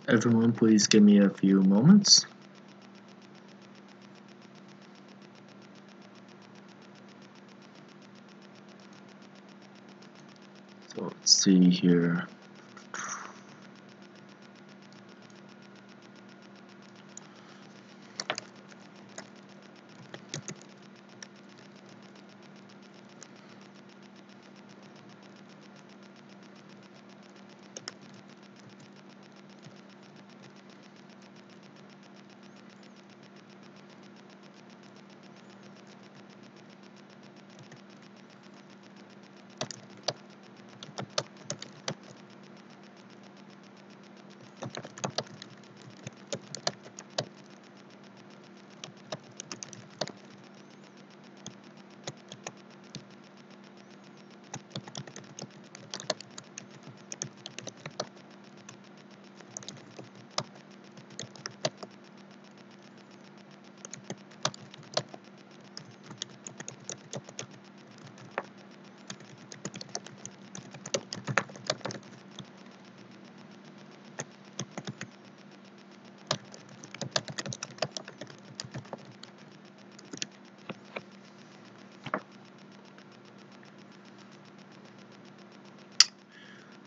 Everyone, please give me a few moments. So let's see here.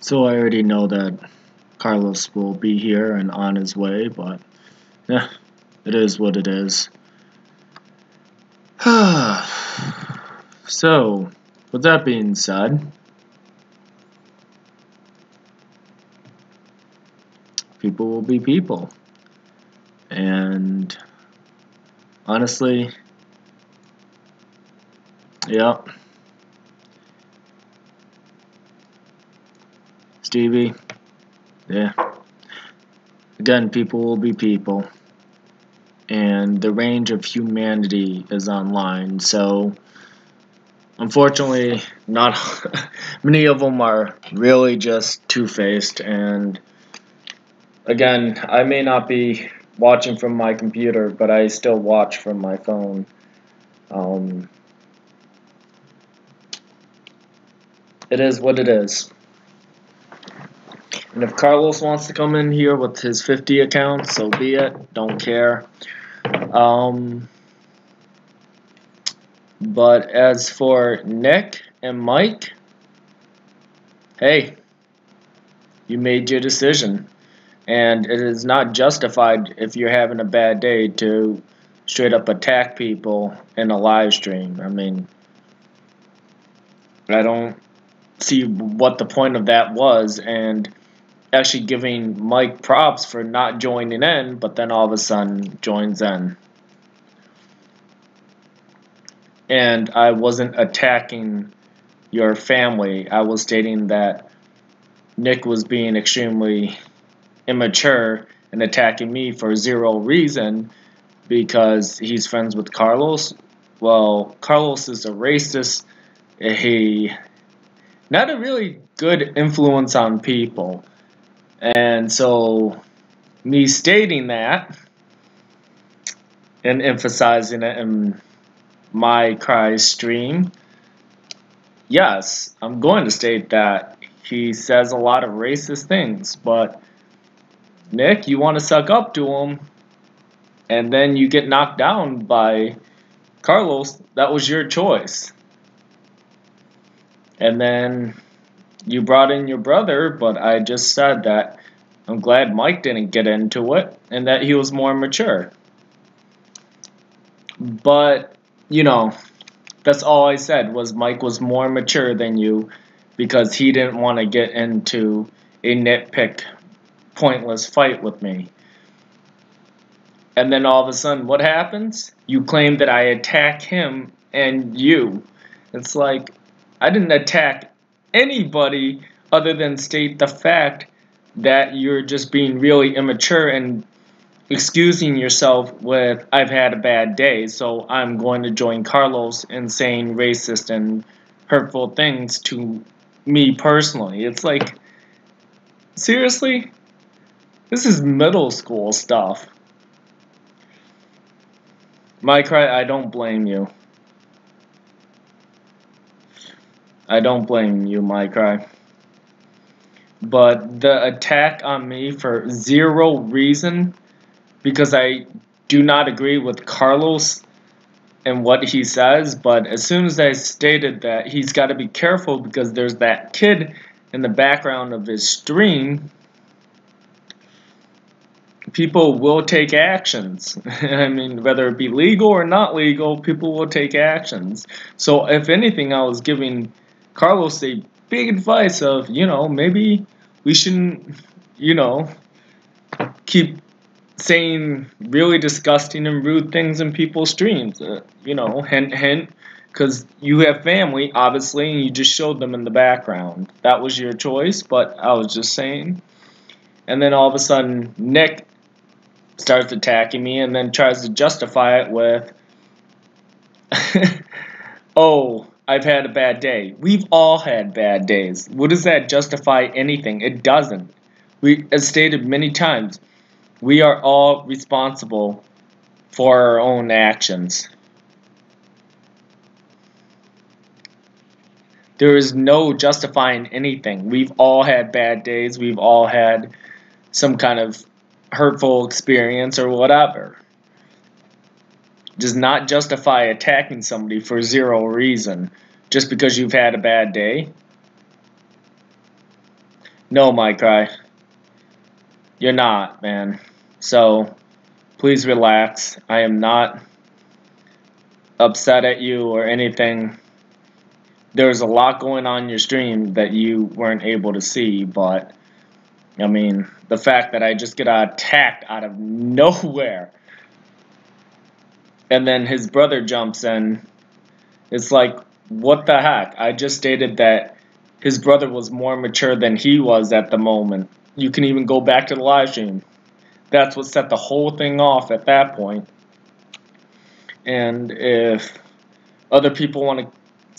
So I already know that Carlos will be here and on his way, but yeah, it is what it is. So, with that being said, people will be people. And honestly, yeah, Stevie, yeah. Again, people will be people. And the range of humanity is online, so unfortunately, not many of them are really just two-faced. And again, I may not be watching from my computer, but I still watch from my phone. It is what it is. And if Carlos wants to come in here with his 50 accounts, so be it. Don't care. But as for Nick and Mike, hey, you made your decision. And it is not justified if you're having a bad day to straight up attack people in a live stream. I mean, I don't see what the point of that was, and actually giving Mike props for not joining in, but then all of a sudden joins in. And I wasn't attacking your family. I was stating that Nick was being extremely immature and attacking me for zero reason because he's friends with Carlos. Well, Carlos is a racist. He not a really good influence on people. And so me stating that and emphasizing it in my cry stream, yes, I'm going to state that he says a lot of racist things, but Nick, you want to suck up to him, and then you get knocked down by Carlos. That was your choice. And then you brought in your brother, but I just said that I'm glad Mike didn't get into it and that he was more mature. But, you know, that's all I said was Mike was more mature than you because he didn't want to get into a nitpick, pointless fight with me. And then all of a sudden, what happens? You claim that I attack him and you. It's like, I didn't attack anybody other than state the fact that you're just being really immature and excusing yourself with, I've had a bad day, so I'm going to join Carlos in saying racist and hurtful things to me personally. It's like, seriously? This is middle school stuff. Mike, I don't blame you. I don't blame you, Mike. But the attack on me for zero reason, because I do not agree with Carlos and what he says, but as soon as I stated that he's got to be careful because there's that kid in the background of his stream, people will take actions. I mean, whether it be legal or not legal, people will take actions. So if anything, I was giving Carlos a big advice of, maybe we shouldn't, keep saying really disgusting and rude things in people's streams. Hint, hint, because you have family, obviously, and you just showed them in the background. That was your choice, but I was just saying. And then all of a sudden, Nick starts attacking me and then tries to justify it with, oh, I've had a bad day. We've all had bad days. What does that justify anything? It doesn't. As stated many times, we are all responsible for our own actions. There is no justifying anything. We've all had bad days. We've all had some kind of hurtful experience or whatever. Does not justify attacking somebody for zero reason just because you've had a bad day. No, Mike, you're not, man. So please relax. I am not upset at you or anything. There's a lot going on in your stream that you weren't able to see, but I mean, the fact that I just get attacked out of nowhere and then his brother jumps in, it's like, what the heck? I just stated that his brother was more mature than he was at the moment. You can even go back to the live stream. That's what set the whole thing off at that point. And if other people want to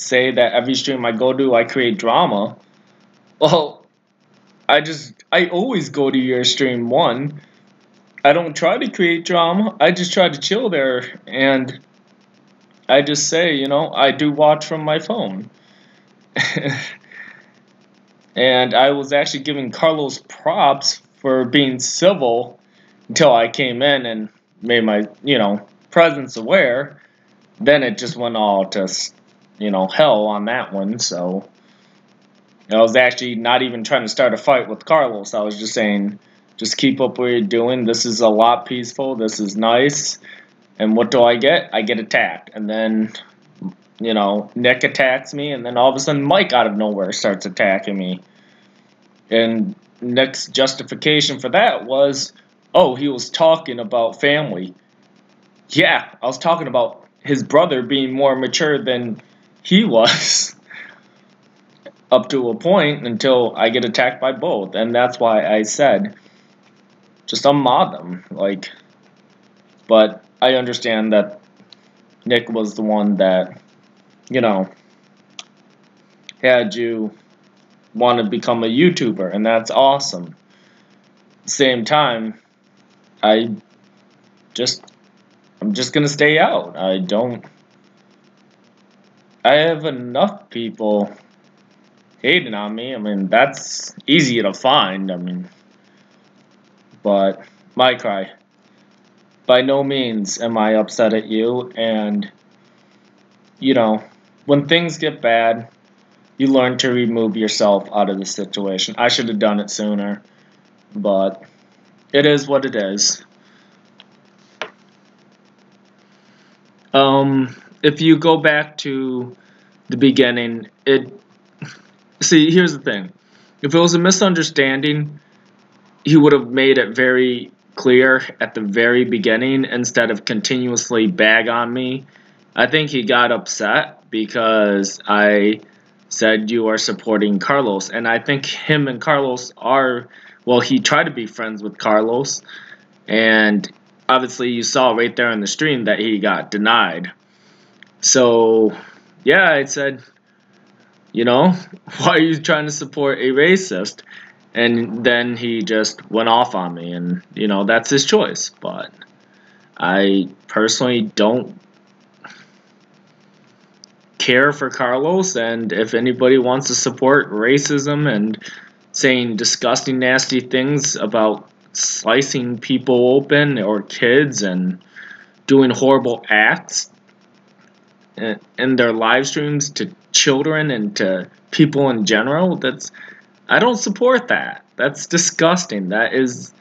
say that every stream I go to I create drama, well, I always go to your stream one. I don't try to create drama. I just try to chill there, and I just say, I do watch from my phone. And I was actually giving Carlos props for being civil until I came in and made my, presence aware. Then it just went all to, hell on that one. So I was actually not even trying to start a fight with Carlos. I was just saying, just keep up what you're doing. This is a lot peaceful. This is nice. And what do I get? I get attacked. And then, Nick attacks me. And then all of a sudden, Mike out of nowhere starts attacking me. And Nick's justification for that was, oh, he was talking about family. Yeah, I was talking about his brother being more mature than he was. Up to a point until I get attacked by both. And that's why I said, just unmod them. But I understand that Nick was the one that, had you want to become a YouTuber, and that's awesome. At the same time, I'm just gonna stay out. I have enough people hating on me. I mean, that's easy to find. I mean, but my by no means am I upset at you. And when things get bad, you learn to remove yourself out of the situation. I should have done it sooner, but it is what it is. If you go back to the beginning, see, here's the thing. If it was a misunderstanding, he would have made it very clear at the very beginning instead of continuously bag on me. I think he got upset because I said you are supporting Carlos, and I think him and Carlos are, well, he tried to be friends with Carlos, And obviously you saw right there in the stream that he got denied. So yeah, I said, why are you trying to support a racist? And then he just went off on me, and that's his choice. But I personally don't care for Carlos, and if anybody wants to support racism and saying disgusting, nasty things about slicing people open or kids and doing horrible acts in their live streams to children and to people in general, I don't support that. That's disgusting. That is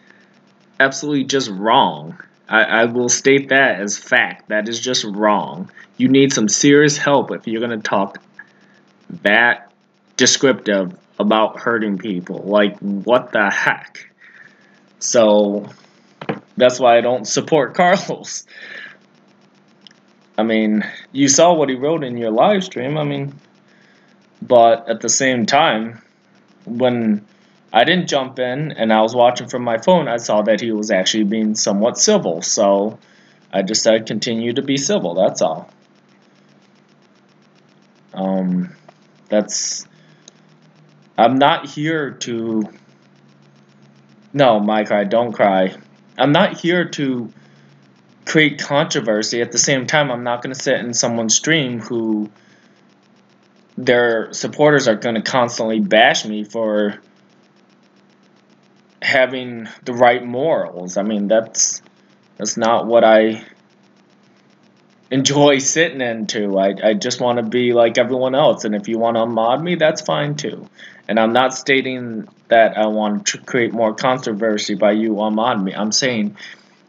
absolutely just wrong. I will state that as fact. That is just wrong. You need some serious help if you're going to talk that descriptive about hurting people. Like, what the heck? So, that's why I don't support Carlos. I mean, you saw what he wrote in your live stream. But at the same time, when I didn't jump in and I was watching from my phone, I saw that he was actually being somewhat civil. So I just said continue to be civil. That's all. I'm not here to... No, my cry, don't cry. I'm not here to create controversy. At the same time, I'm not going to sit in someone's stream who their supporters are going to constantly bash me for having the right morals. That's not what I enjoy sitting into. I just want to be like everyone else, and if you want to mod me, that's fine too. And I'm not stating that I want to create more controversy by you unmod me. I'm saying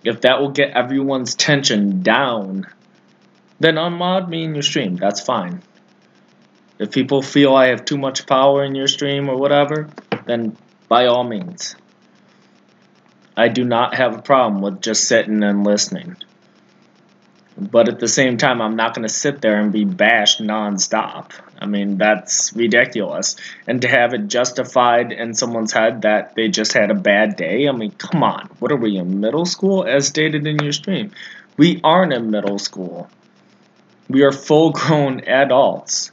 if that will get everyone's tension down, then unmod me in your stream. That's fine. If people feel I have too much power in your stream or whatever, then by all means. I do not have a problem with just sitting and listening. But at the same time, I'm not going to sit there and be bashed nonstop. That's ridiculous. And to have it justified in someone's head that they just had a bad day, come on. What are we, in middle school? As stated in your stream, we aren't in middle school. We are full-grown adults.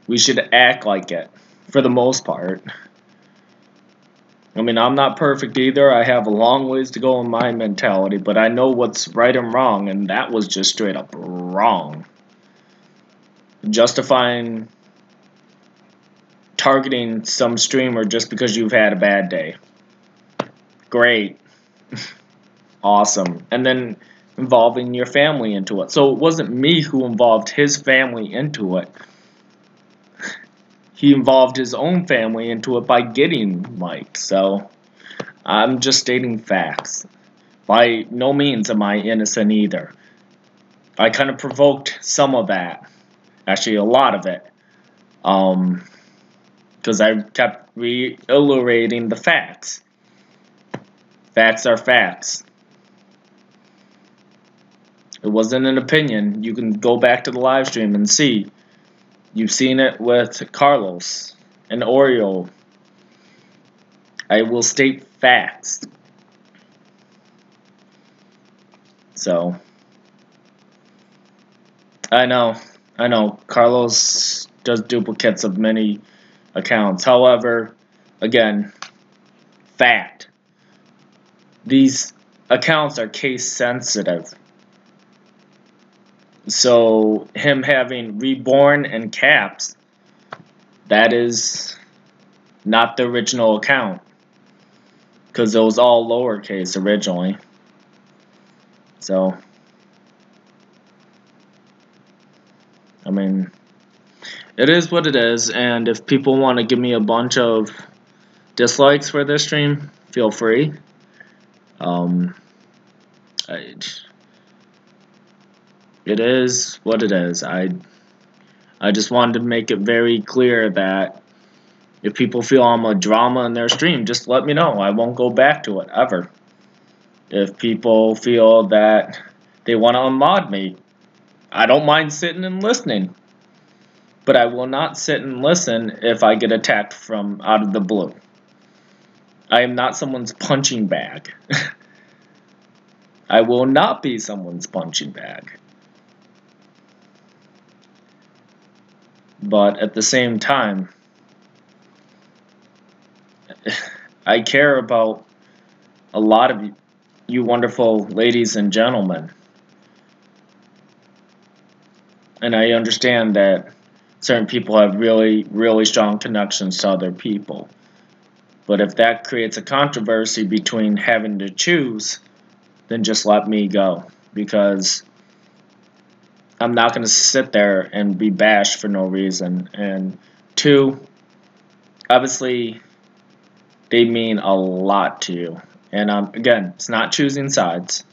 We should act like it, for the most part. I'm not perfect either. I have a long ways to go in my mentality, but I know what's right and wrong, and that was just straight up wrong. Justifying targeting some streamer just because you've had a bad day. Great. Awesome. And then involving your family into it. So it wasn't me who involved his family into it. He involved his own family into it by getting liked. So I'm just stating facts. By no means am I innocent either. I kind of provoked some of that. Actually, a lot of it. Because I kept reiterating the facts. Facts are facts. It wasn't an opinion. You can go back to the live stream and see. You've seen it with Carlos and Oreo. I will state facts. So, I know, Carlos does duplicates of many accounts. However, again, fact. These accounts are case sensitive. So, him having reborn and caps, that is not the original account. Because it was all lowercase originally. So, it is what it is. And if people want to give me a bunch of dislikes for this stream, feel free. It is what it is. I just wanted to make it very clear that if people feel I'm a drama in their stream, just let me know. I won't go back to it, ever. If people feel that they want to unmod me, I don't mind sitting and listening. But I will not sit and listen if I get attacked from out of the blue. I am not someone's punching bag. I will not be someone's punching bag. But at the same time, I care about a lot of you wonderful ladies and gentlemen. And I understand that certain people have really, really strong connections to other people. But if that creates a controversy between having to choose, then just let me go. Because I'm not going to sit there and be bashed for no reason. And two, obviously, they mean a lot to you. And again, it's not choosing sides.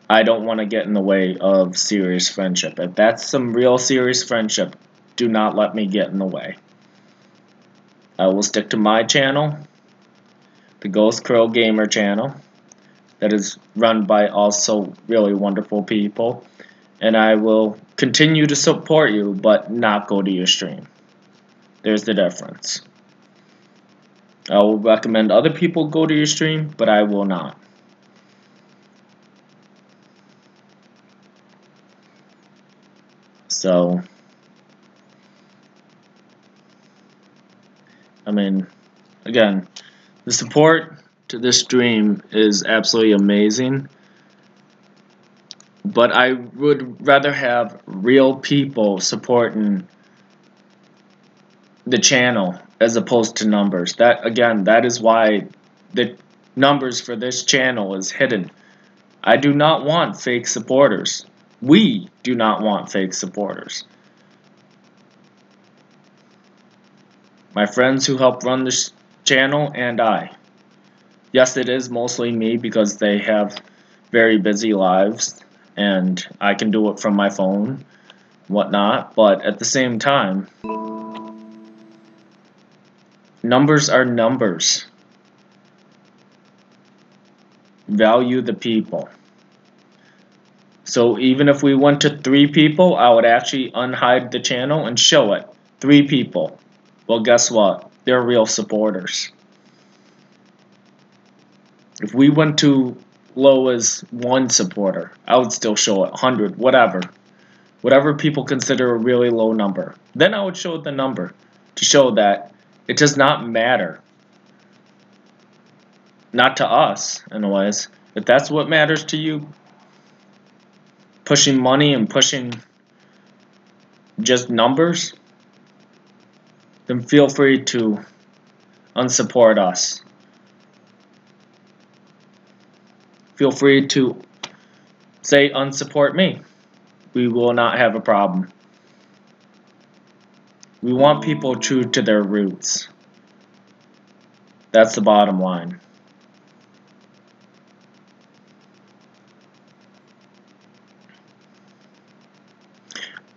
I don't want to get in the way of serious friendship. If that's some real serious friendship, do not let me get in the way. I will stick to my channel, the Ghost Crow Gamer channel, that is run by also really wonderful people. And I will continue to support you, but not go to your stream. There's the difference. I will recommend other people go to your stream, but I will not. So, I mean, again, the support to this stream is absolutely amazing. But I would rather have real people supporting the channel as opposed to numbers. That, again, that is why the numbers for this channel is hidden. I do not want fake supporters. We do not want fake supporters. My friends who help run this channel and I. Yes, it is mostly me because they have very busy lives and I can do it from my phone, whatnot, but at the same time, numbers are numbers. Value the people. So even if we went to 3 people, I would actually unhide the channel and show it. 3 people. Well, guess what? They're real supporters. If we went to low as 1 supporter, I would still show it. 100, whatever. Whatever people consider a really low number. Then I would show the number to show that it does not matter. Not to us, anyways. If that's what matters to you, pushing money and pushing just numbers, then feel free to unsupport us. Feel free to say unsupport me. We will not have a problem. We want people true to their roots. That's the bottom line.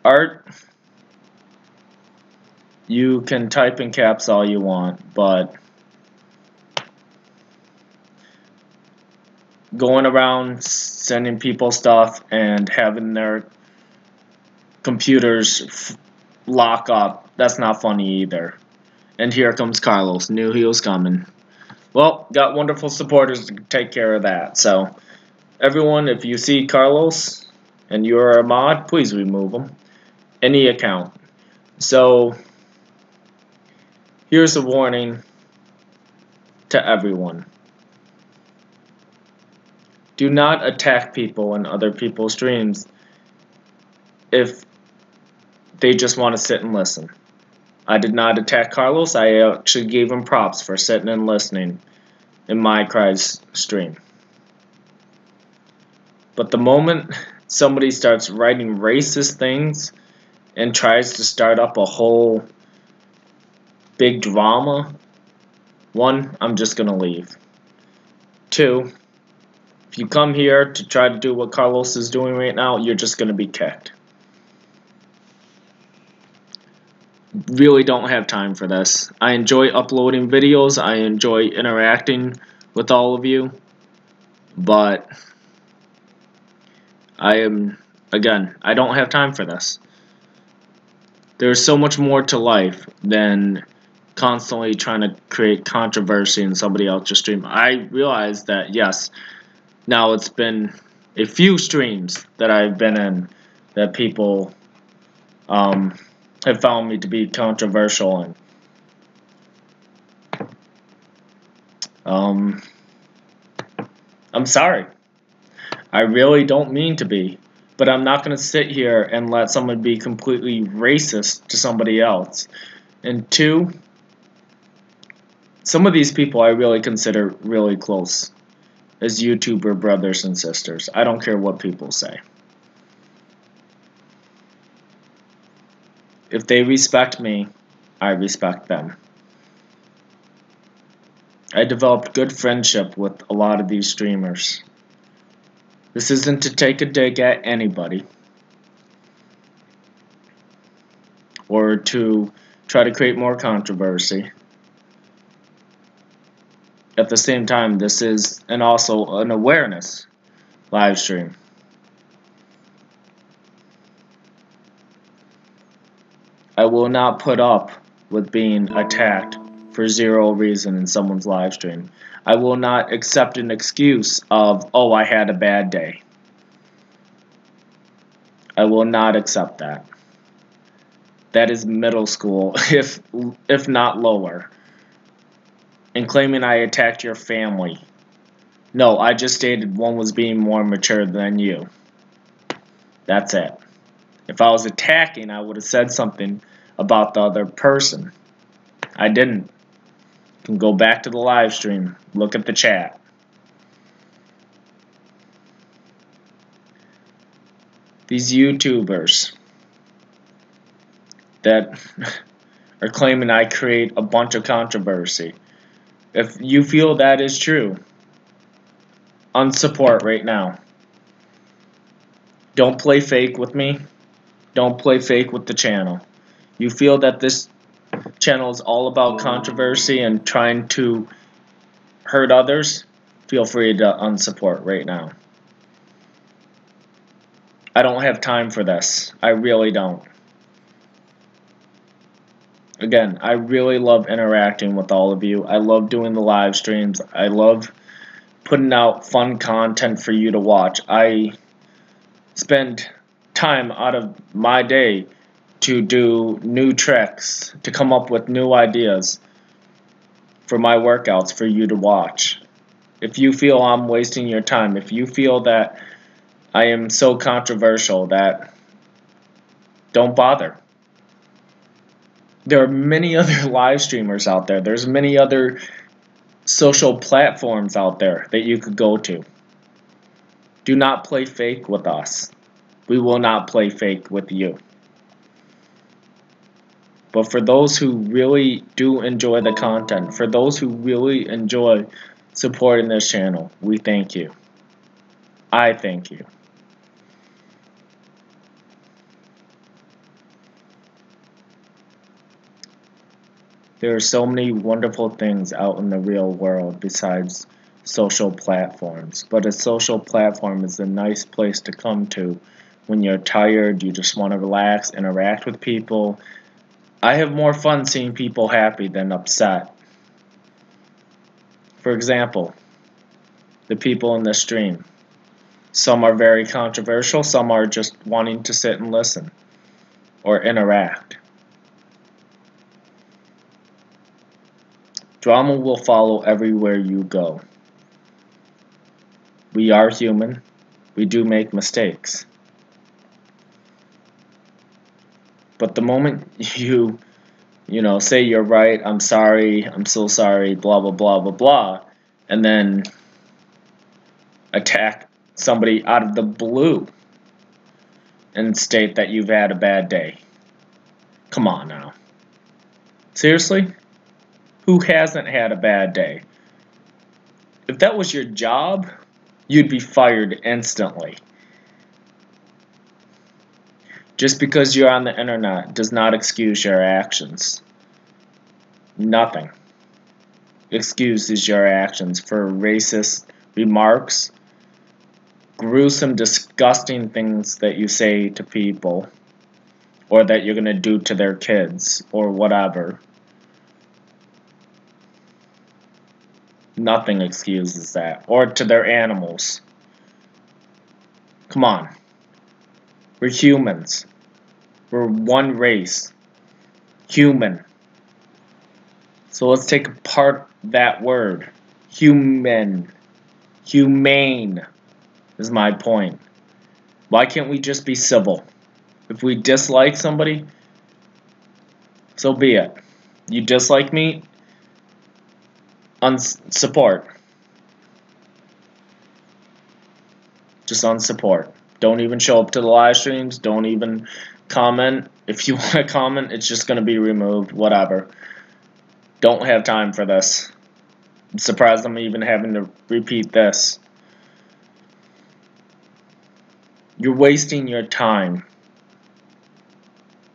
Art, you can type in caps all you want, but going around sending people stuff and having their computers lock up, that's not funny either. And here comes Carlos. Knew he was coming. Well, got wonderful supporters to take care of that. So, everyone, if you see Carlos and you're a mod, please remove him. Any account. So, here's a warning to everyone. Do not attack people in other people's streams if they just want to sit and listen. I did not attack Carlos. I actually gave him props for sitting and listening in my Cry's stream. But the moment somebody starts writing racist things and tries to start up a whole big drama, 1, I'm just going to leave. 2, if you come here to try to do what Carlos is doing right now, you're just going to be kicked. Really don't have time for this. I enjoy uploading videos. I enjoy interacting with all of you. But I don't have time for this. There's so much more to life than constantly trying to create controversy in somebody else's stream. I realize that, yes, now it's been a few streams that I've been in that people have found me to be controversial in. I'm sorry. I really don't mean to be. But I'm not going to sit here and let someone be completely racist to somebody else. And two, some of these people I really consider really close as YouTuber brothers and sisters. I don't care what people say. If they respect me, I respect them. I developed good friendship with a lot of these streamers. This isn't to take a dig at anybody or to try to create more controversy. At the same time, this is also an awareness live stream. I will not put up with being attacked for zero reason in someone's live stream. I will not accept an excuse of, oh, I had a bad day. I will not accept that. That is middle school, if not lower. And claiming I attacked your family. No, I just stated one was being more mature than you. That's it. If I was attacking, I would have said something about the other person. I didn't. You can go back to the live stream. Look at the chat. These YouTubers that are claiming I create a bunch of controversy. If you feel that is true, unsupport right now. Don't play fake with me. Don't play fake with the channel. You feel that this channel is all about controversy and trying to hurt others, feel free to unsupport right now. I don't have time for this. I really don't. Again, I really love interacting with all of you. I love doing the live streams. I love putting out fun content for you to watch. I spend time out of my day to do new tricks, to come up with new ideas for my workouts for you to watch. If you feel I'm wasting your time, if you feel that I am so controversial, that don't bother. There are many other live streamers out there. There's many other social platforms out there that you could go to. Do not play fake with us. We will not play fake with you. But for those who really do enjoy the content, for those who really enjoy supporting this channel, we thank you. I thank you. There are so many wonderful things out in the real world besides social platforms. But a social platform is a nice place to come to when you're tired, you just want to relax, interact with people. I have more fun seeing people happy than upset. For example, the people in the stream. Some are very controversial, some are just wanting to sit and listen or interact. Drama will follow everywhere you go. We are human. We do make mistakes. But the moment you say you're right, I'm sorry, I'm so sorry, blah, blah, blah, blah, blah, and then attack somebody out of the blue and state that you've had a bad day. Come on now. Seriously? Who hasn't had a bad day? If that was your job, you'd be fired instantly. Just because you're on the internet does not excuse your actions. Nothing excuses your actions for racist remarks, gruesome, disgusting things that you say to people, or that you're going to do to their kids, or whatever. Nothing excuses that. Or to their animals. Come on. We're humans. We're one race. Human. So let's take apart that word. Human. Humane is my point. Why can't we just be civil? If we dislike somebody, so be it. You dislike me, unsupport. Just unsupport. Don't even show up to the live streams. Don't even comment. If you want to comment, it's just going to be removed. Whatever. Don't have time for this. I'm surprised I'm even having to repeat this. You're wasting your time.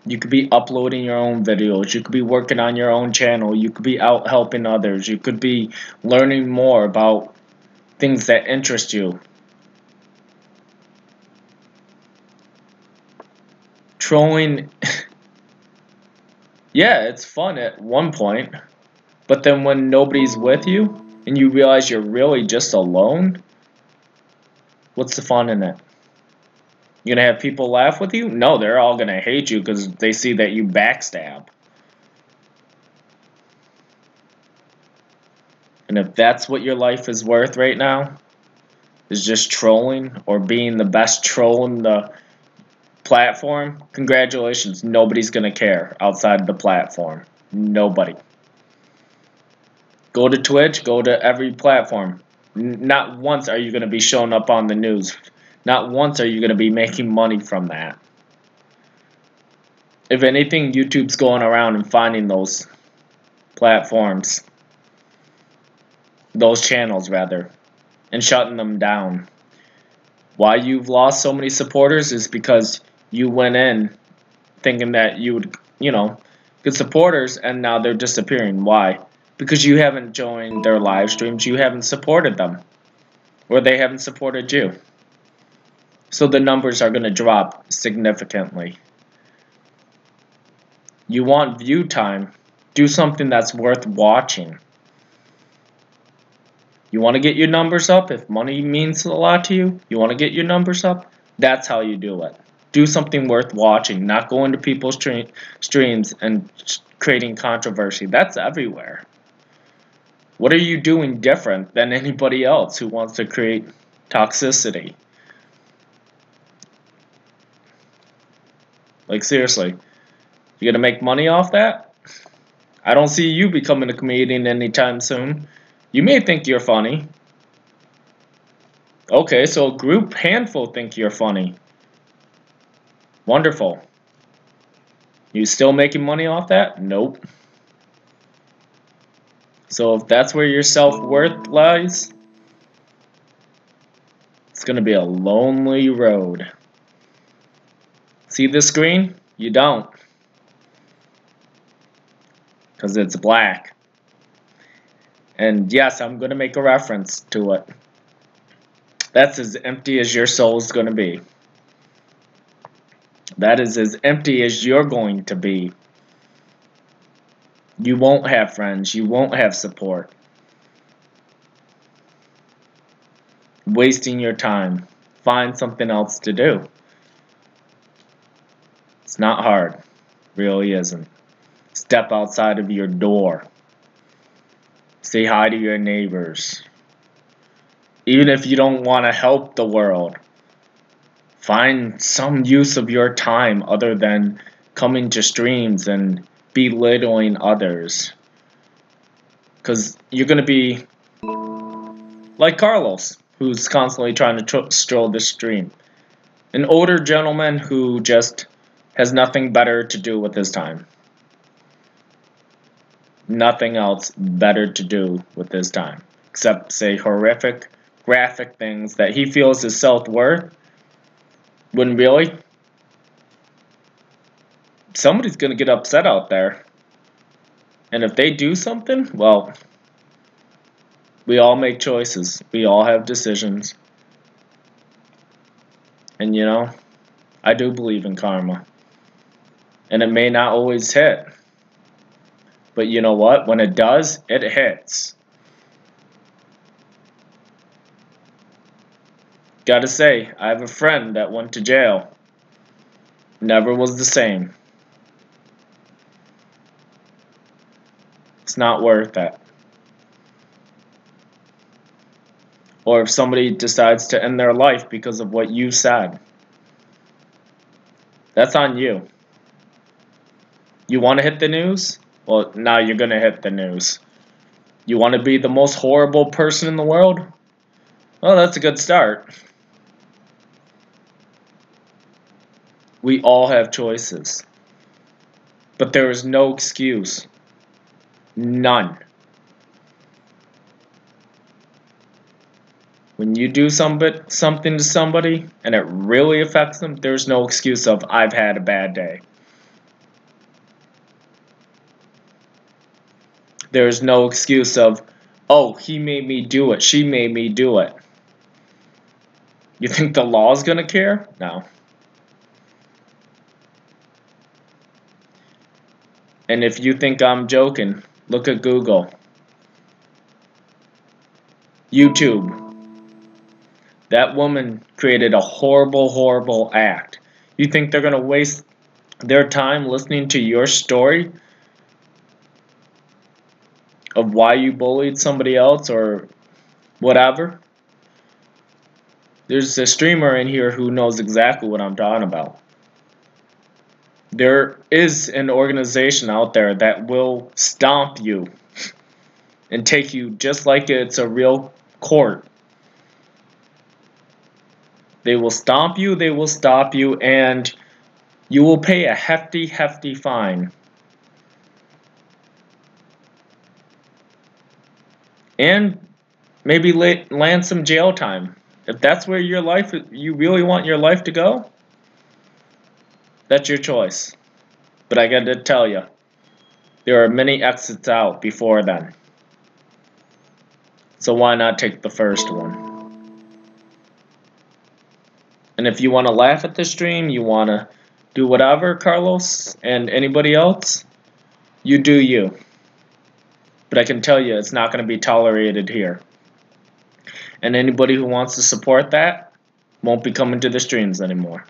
You could be uploading your own videos. You could be working on your own channel. You could be out helping others. You could be learning more about things that interest you. Trolling, yeah, it's fun at one point. But then when nobody's with you and you realize you're really just alone, what's the fun in it? You're going to have people laugh with you? No, they're all going to hate you because they see that you backstab. And if that's what your life is worth right now, is just trolling or being the best troll in the platform, congratulations. Nobody's going to care outside the platform. Nobody. Go to Twitch, go to every platform. Not once are you going to be showing up on the news. Not once are you going to be making money from that. If anything, YouTube's going around and finding those platforms, those channels rather, and shutting them down. Why you've lost so many supporters is because you went in thinking that you would, get supporters, and now they're disappearing. Why? Because you haven't joined their live streams, you haven't supported them, or they haven't supported you. So the numbers are going to drop significantly. You want view time, do something that's worth watching. You want to get your numbers up? If money means a lot to you, you want to get your numbers up? That's how you do it. Do something worth watching, not going to people's streams and creating controversy. That's everywhere. What are you doing different than anybody else who wants to create toxicity? Like, seriously, you gonna make money off that? I don't see you becoming a comedian anytime soon. You may think you're funny. Okay, so a group handful think you're funny. Wonderful. You still making money off that? Nope. So if that's where your self-worth lies, it's going to be a lonely road. See this screen? You don't. Because it's black. And yes, I'm going to make a reference to it. That's as empty as your soul is going to be. That is as empty as you're going to be. You won't have friends. You won't have support. Wasting your time. Find something else to do. It's not hard. Really isn't. Step outside of your door. Say hi to your neighbors. Even if you don't want to help the world, find some use of your time other than coming to streams and belittling others. Because you're going to be like Carlos, who's constantly trying to stroll the stream. An older gentleman who just has nothing better to do with his time. Nothing else better to do with his time. Except say horrific, graphic things that he feels is self-worth. When really, somebody's going to get upset out there. And if they do something, well, we all make choices. We all have decisions. And I do believe in karma. And it may not always hit. But you know what? When it does, it hits. Gotta say, I have a friend that went to jail. Never was the same. It's not worth it. Or if somebody decides to end their life because of what you said, that's on you. You want to hit the news? Well, now you're going to hit the news. You want to be the most horrible person in the world? Well, that's a good start. We all have choices. But there is no excuse. None. When you do something to somebody and it really affects them, there's no excuse of, I've had a bad day. There's no excuse of, oh, he made me do it, she made me do it. You think the law's gonna care? No. And if you think I'm joking, look at Google. YouTube. That woman created a horrible, horrible act. You think they're gonna waste their time listening to your story of why you bullied somebody else or whatever? There's a streamer in here who knows exactly what I'm talking about. There is an organization out there that will stomp you and take you just like it's a real court. They will stomp you, they will stop you, and you will pay a hefty, hefty fine. And maybe land some jail time. If that's where you really want your life to go, that's your choice. But I got to tell you, there are many exits out before then. So why not take the first one? And if you want to laugh at the stream, you want to do whatever, Carlos, and anybody else, you do you. But I can tell you, it's not going to be tolerated here. And anybody who wants to support that won't be coming to the streams anymore.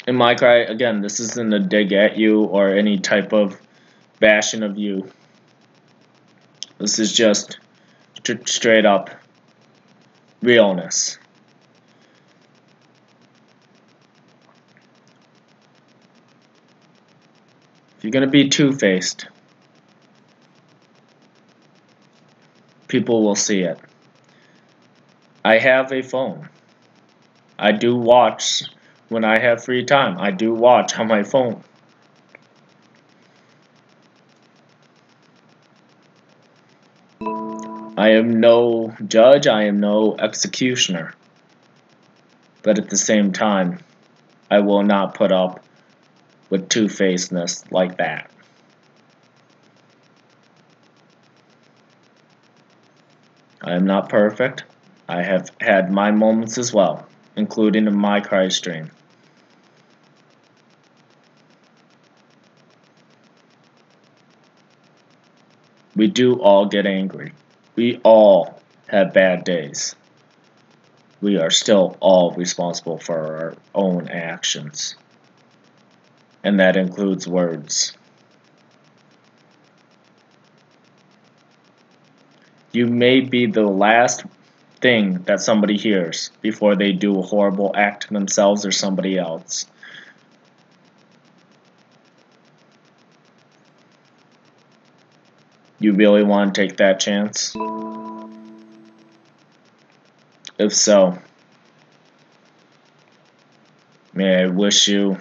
In my cry, again, this isn't a dig at you or any type of bashing of you. This is just straight up realness. If you're going to be two-faced, people will see it. I have a phone. I do watch when I have free time. I do watch on my phone. I am no judge, I am no executioner. But at the same time, I will not put up with two-facedness like that. I am not perfect. I have had my moments as well, including in my cry stream. We do all get angry. We all have bad days. We are still all responsible for our own actions. And that includes words. You may be the last thing that somebody hears before they do a horrible act to themselves or somebody else. You really want to take that chance? If so, may I wish you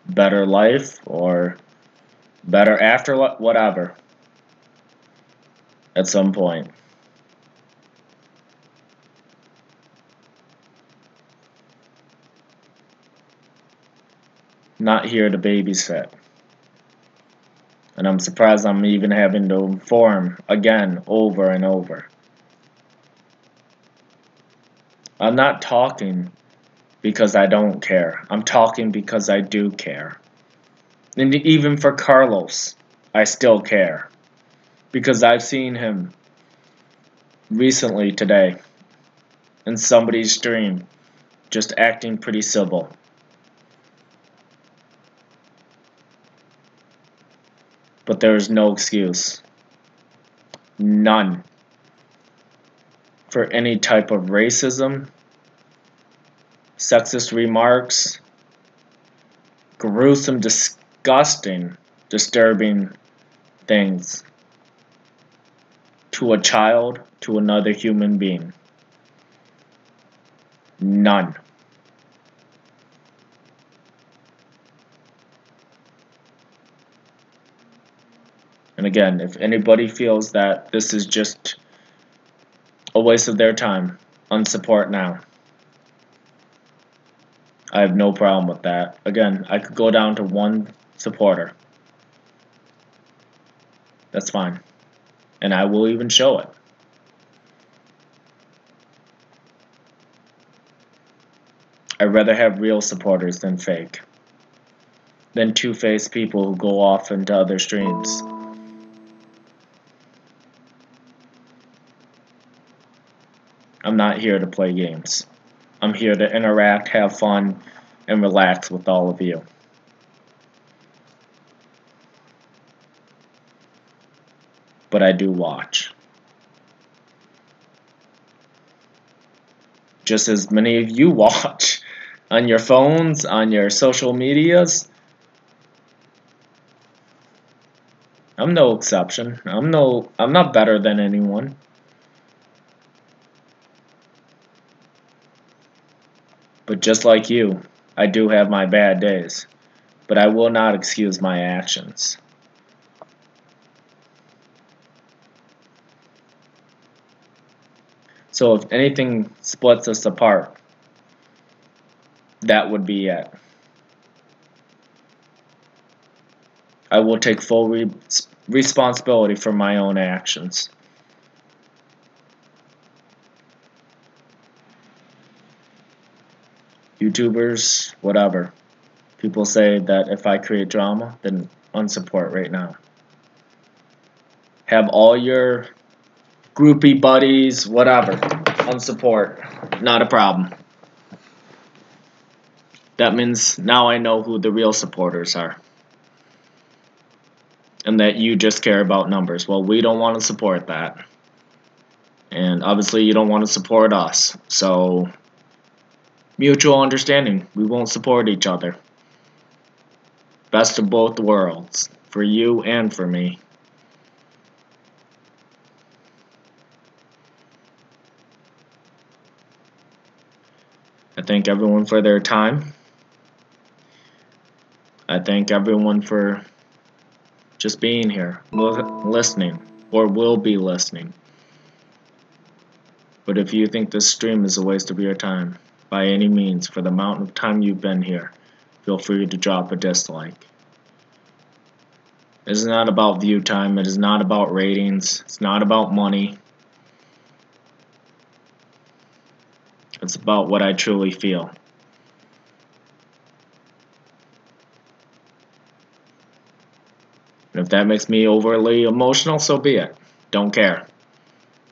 better life or better afterlife, whatever, at some point. Not here to babysit. And I'm surprised I'm even having to inform again over and over. I'm not talking because I don't care. I'm talking because I do care. And even for Carlos, I still care. Because I've seen him recently today in somebody's stream just acting pretty civil. But there is no excuse. None. For any type of racism, sexist remarks, gruesome, disgusting, disturbing things to a child, to another human being. None. And again, if anybody feels that this is just a waste of their time, unsupport now. I have no problem with that. Again, I could go down to one supporter. That's fine. And I will even show it. I'd rather have real supporters than fake. Than two-faced people who go off into other streams. I'm not here to play games. I'm here to interact, have fun, and relax with all of you. But I do watch. Just as many of you watch on your phones, on your social medias. I'm no exception. I'm not better than anyone. But just like you, I do have my bad days. But I will not excuse my actions. So if anything splits us apart, that would be it. I will take full responsibility for my own actions. YouTubers, whatever. People say that if I create drama, then unsupport right now. Have all your groupie buddies, whatever, unsupport. Not a problem. That means now I know who the real supporters are. And that you just care about numbers. Well, we don't want to support that. And obviously you don't want to support us. So, mutual understanding. We won't support each other. Best of both worlds. For you and for me. I thank everyone for their time. I thank everyone for just being here, listening, or will be listening. But if you think this stream is a waste of your time, by any means, for the amount of time you've been here, feel free to drop a dislike. It is not about view time, it is not about ratings, it's not about money. It's about what I truly feel. And if that makes me overly emotional, so be it. Don't care.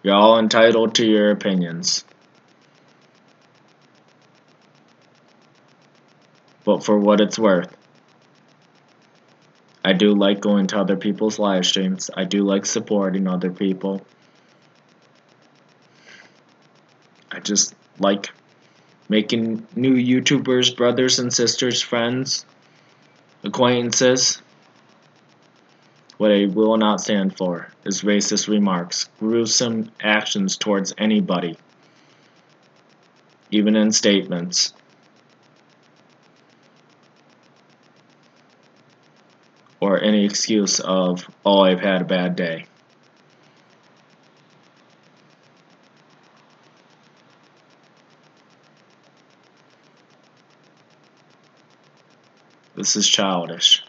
You're all entitled to your opinions. But for what it's worth, I do like going to other people's live streams. I do like supporting other people. I just like making new YouTubers, brothers and sisters, friends, acquaintances. What I will not stand for is racist remarks, gruesome actions towards anybody, even in statements. Or any excuse of, oh, I've had a bad day. This is childish.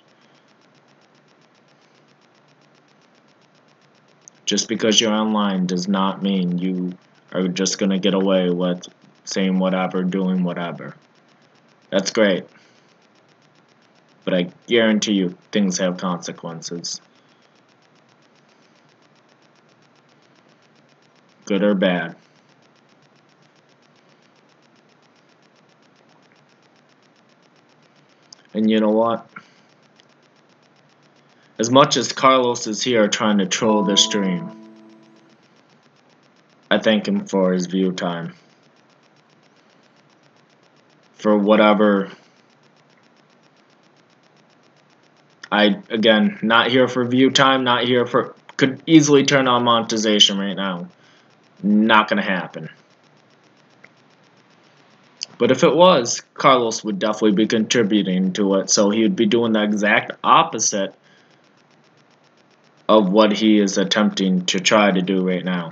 Just because you're online does not mean you are just going to get away with saying whatever, doing whatever. That's great. But I guarantee you, things have consequences. good or bad. And you know what? As much as Carlos is here trying to troll this stream, I thank him for his view time. For whatever. Again, not here for view time, not here for. Could easily turn on monetization right now. Not gonna happen. But if it was, Carlos would definitely be contributing to it, so he would be doing the exact opposite of what he is attempting to try to do right now.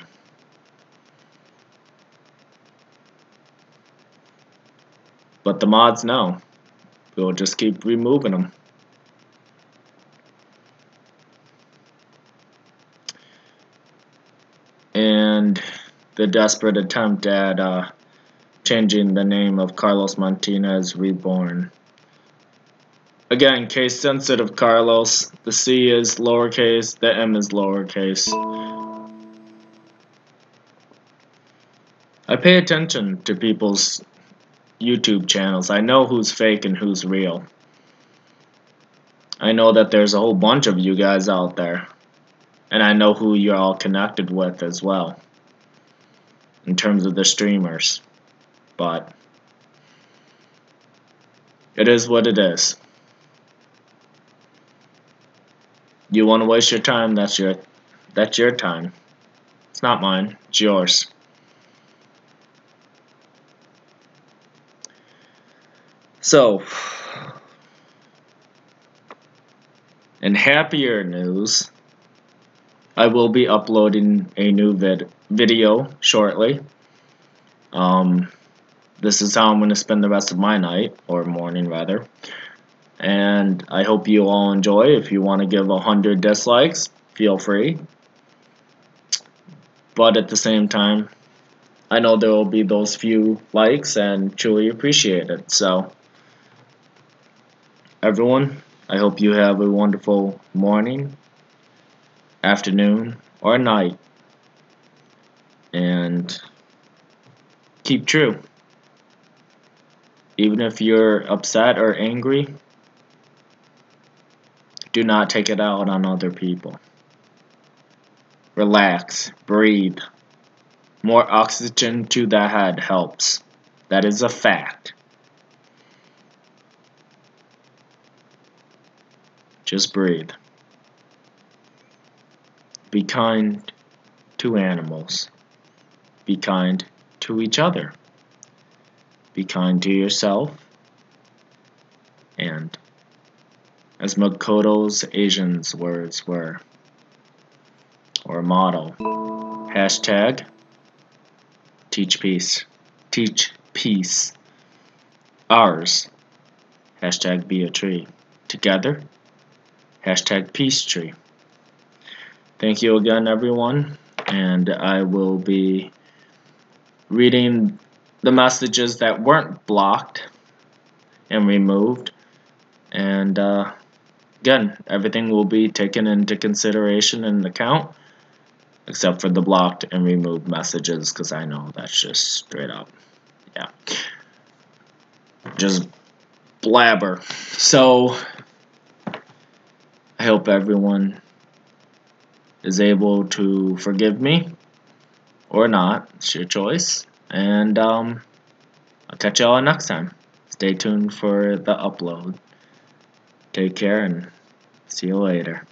But the mods know. We'll just keep removing them. And the desperate attempt at changing the name of Carlos Martinez Reborn. Again, case sensitive Carlos. The C is lowercase, the M is lowercase. I pay attention to people's YouTube channels. I know who's fake and who's real. I know that there's a whole bunch of you guys out there. And I know who you're all connected with as well. In terms of the streamers. But it is what it is. You want to waste your time, that's your time. It's not mine, it's yours. So, in happier news, I will be uploading a new video shortly. This is how I'm going to spend the rest of my night, or morning rather. And I hope you all enjoy. If you want to give 100 dislikes, feel free. But at the same time, I know there will be those few likes and truly appreciate it. So, everyone, I hope you have a wonderful morning, afternoon, or night. And keep true. Even if you're upset or angry, do not take it out on other people. Relax, breathe. More oxygen to the head helps. That is a fact. Just breathe. Be kind to animals. Be kind to each other. Be kind to yourself. And as Makoto's Asian's words were, or motto, hashtag teach peace. Teach peace. Ours. Hashtag be a tree. Together. Hashtag peace tree. Thank you again, everyone. And I will be reading the messages that weren't blocked and removed. And again, everything will be taken into consideration and account, except for the blocked and removed messages, because I know that's just straight up, yeah, just blabber. So I hope everyone is able to forgive me or not. It's your choice. And I'll catch y'all next time. Stay tuned for the upload. Take care and see you later.